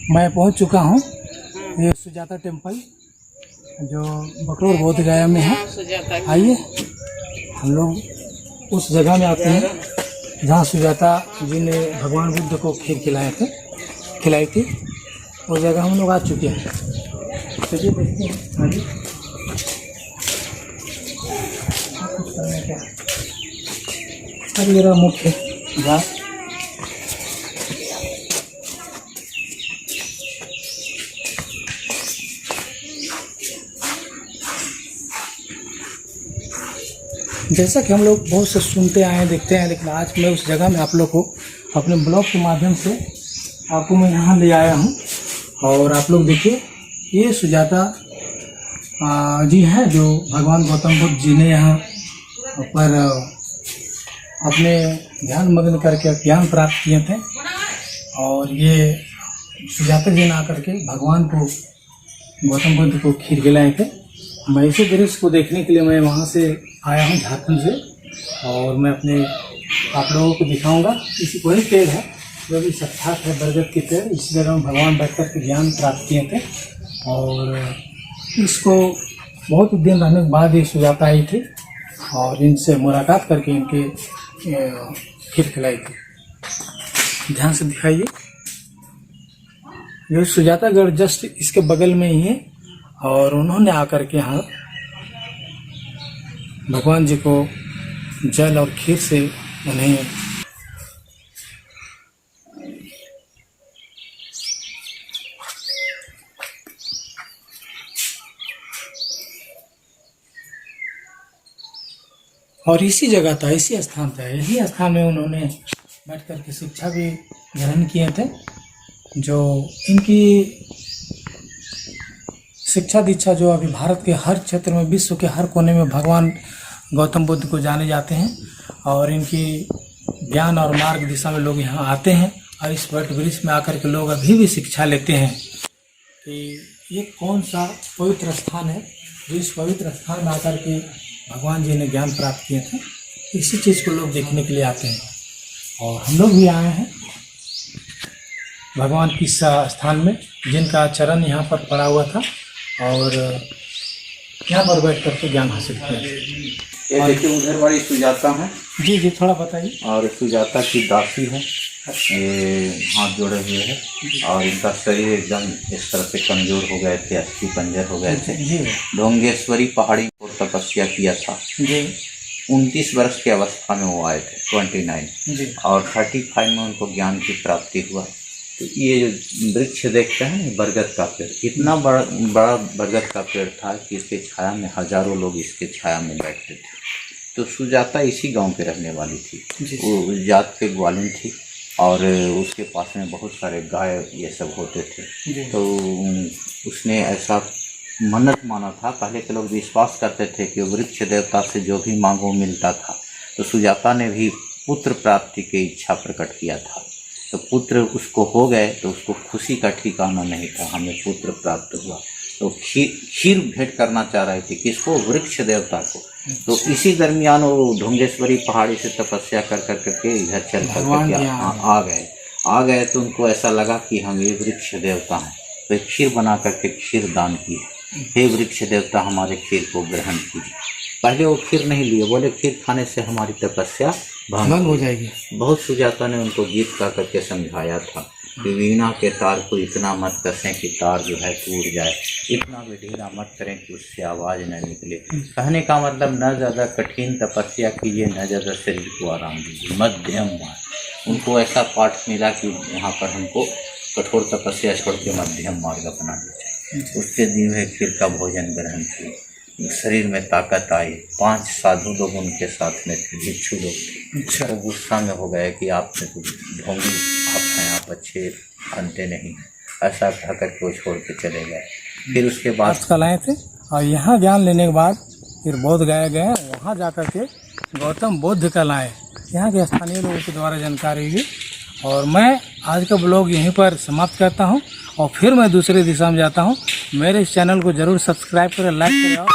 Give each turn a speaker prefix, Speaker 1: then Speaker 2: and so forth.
Speaker 1: मैं पहुंच चुका हूं। ये सुजाता टेम्पल जो बकरोर बोध गया में है। आइए हम लोग उस जगह में आते हैं जहां सुजाता जी ने भगवान बुद्ध को खीर खिलाई थी। उस जगह हम लोग आ चुके हैं। चलिए देखते हैं आगे कुछ करने क्या। अब मेरा मुख्य घाट जैसा कि हम लोग बहुत से सुनते आए हैं, देखते हैं, लेकिन आज मैं उस जगह में आप लोग को अपने ब्लॉग के माध्यम से आपको मैं यहाँ ले आया हूँ। और आप लोग देखिए, ये सुजाता जी हैं जो भगवान गौतम बुद्ध जी ने यहाँ पर अपने ध्यान मग्न करके ज्ञान प्राप्त किए थे। और ये सुजाता जी ने आकर के भगवान को गौतम बुद्ध को खीर खिलाए थे। मैं इसी दृश्य को देखने के लिए मैं वहाँ से आया हूँ, झारखंड से। और मैं अपने आप लोगों को दिखाऊंगा। इसी वही पेड़ है जो भी साक्षात है, बरगद के पेड़। इसी जगह में भगवान बैठ कर के ज्ञान प्राप्त किए थे। और इसको बहुत दिन रहने के बाद ये सुजाता आई थी और इनसे मुलाकात करके इनके खीर खिलाई थी। ध्यान से दिखाइए, ये सुजातागढ़ जस्ट इसके बगल में ही है। और उन्होंने आकर के यहाँ भगवान जी को जल और खीर से उन्हें और इसी जगह था, इसी स्थान था, यही स्थान में उन्होंने बैठ कर के शिक्षा भी ग्रहण किए थे। जो इनकी शिक्षा दीक्षा जो अभी भारत के हर क्षेत्र में, विश्व के हर कोने में भगवान गौतम बुद्ध को जाने जाते हैं। और इनकी ज्ञान और मार्ग दिशा में लोग यहाँ आते हैं। और इस वट वृक्ष में आकर के लोग अभी भी शिक्षा लेते हैं कि ये कौन सा पवित्र स्थान है जो इस पवित्र स्थान में आकर के भगवान जी ने ज्ञान प्राप्त किए थे। इसी चीज़ को लोग देखने के लिए आते हैं। और हम लोग भी आए हैं भगवान की स्थान में, जिनका चरण यहाँ पर पड़ा हुआ था। और यहाँ पर बैठ करके ज्ञान हासिल किया।
Speaker 2: ये देखिए उधर वाली सुजाता है।
Speaker 1: जी जी, थोड़ा बताइए।
Speaker 2: और सुजाता की दासी है, ये हाथ जोड़े हुए है। और इनका शरीर एकदम इस तरह से कमजोर हो गए थे, अस्थि पंजर हो गए थे। ढोंगेश्वरी पहाड़ी पर तपस्या किया था जी। 29 वर्ष की अवस्था में वो आए थे, 29 जी। और 35 में उनको ज्ञान की प्राप्ति हुआ। तो ये जो वृक्ष देखते हैं बरगद का पेड़, इतना बड़ा बरगद का पेड़ था कि इसके छाया में हजारों लोग इसके छाया में बैठते थे। तो सुजाता इसी गांव के रहने वाली थी। वो जात पे ग्वालिन थी और उसके पास में बहुत सारे गाय ये सब होते थे। तो उसने ऐसा मन्नत माना था। पहले के लोग विश्वास करते थे कि वृक्ष देवता से जो भी मांगो मिलता था। तो सुजाता ने भी पुत्र प्राप्ति की इच्छा प्रकट किया था। तो पुत्र उसको हो गए तो उसको खुशी का ठिकाना नहीं था, हमें पुत्र प्राप्त हुआ। तो खीर भेंट करना चाह रहे थे, किसको? वृक्ष देवता को। तो इसी दरमियान वो ढोंगेश्वरी पहाड़ी से तपस्या कर करके इधर चल कर आ गए। तो उनको ऐसा लगा कि हम ये वृक्ष देवता हैं। तो खीर बना करके खीर दान की। हे वृक्ष देवता, हमारे खीर को ग्रहण कीजिए। पहले वो खीर नहीं लिए, बोले खीर खाने से हमारी तपस्या भंग हो जाएगी। बहुत सुजाता ने उनको गीत गा करके समझाया था कि वीणा के तार को इतना मत कसें कि तार जो है टूट जाए, इतना भी ढीला मत करें कि उससे आवाज़ न निकले। कहने का मतलब न ज़्यादा कठिन तपस्या कीजिए, न ज़्यादा शरीर को आराम दीजिए, मध्यम मार्ग। उनको ऐसा पाठ मिला कि यहाँ पर हमको कठोर तपस्या छोड़ के मध्यम मार्ग अपनाना चाहिए। उससे दिए हुए खीर का भोजन ग्रहण किए, शरीर में ताकत आई। 5 साधु लोग उनके साथ में थे, भिक्षु लोग थे। अच्छा। तो गुस्सा में हो गए कि आपने तो ढोंगी आप हैं, आप अच्छे बनते नहीं, ऐसा कह कर के वो छोड़ के चले गए। फिर उसके बाद
Speaker 1: कल आए थे और यहाँ ज्ञान लेने के बाद फिर बोध गए वहाँ जा कर के गौतम बुद्ध कल आए। यहाँ के स्थानीय लोगों के द्वारा जानकारी हुई। और मैं आज का ब्लॉग यहीं पर समाप्त करता हूँ और फिर मैं दूसरे दिशा में जाता हूँ। मेरे इस चैनल को ज़रूर सब्सक्राइब करें, लाइक करें और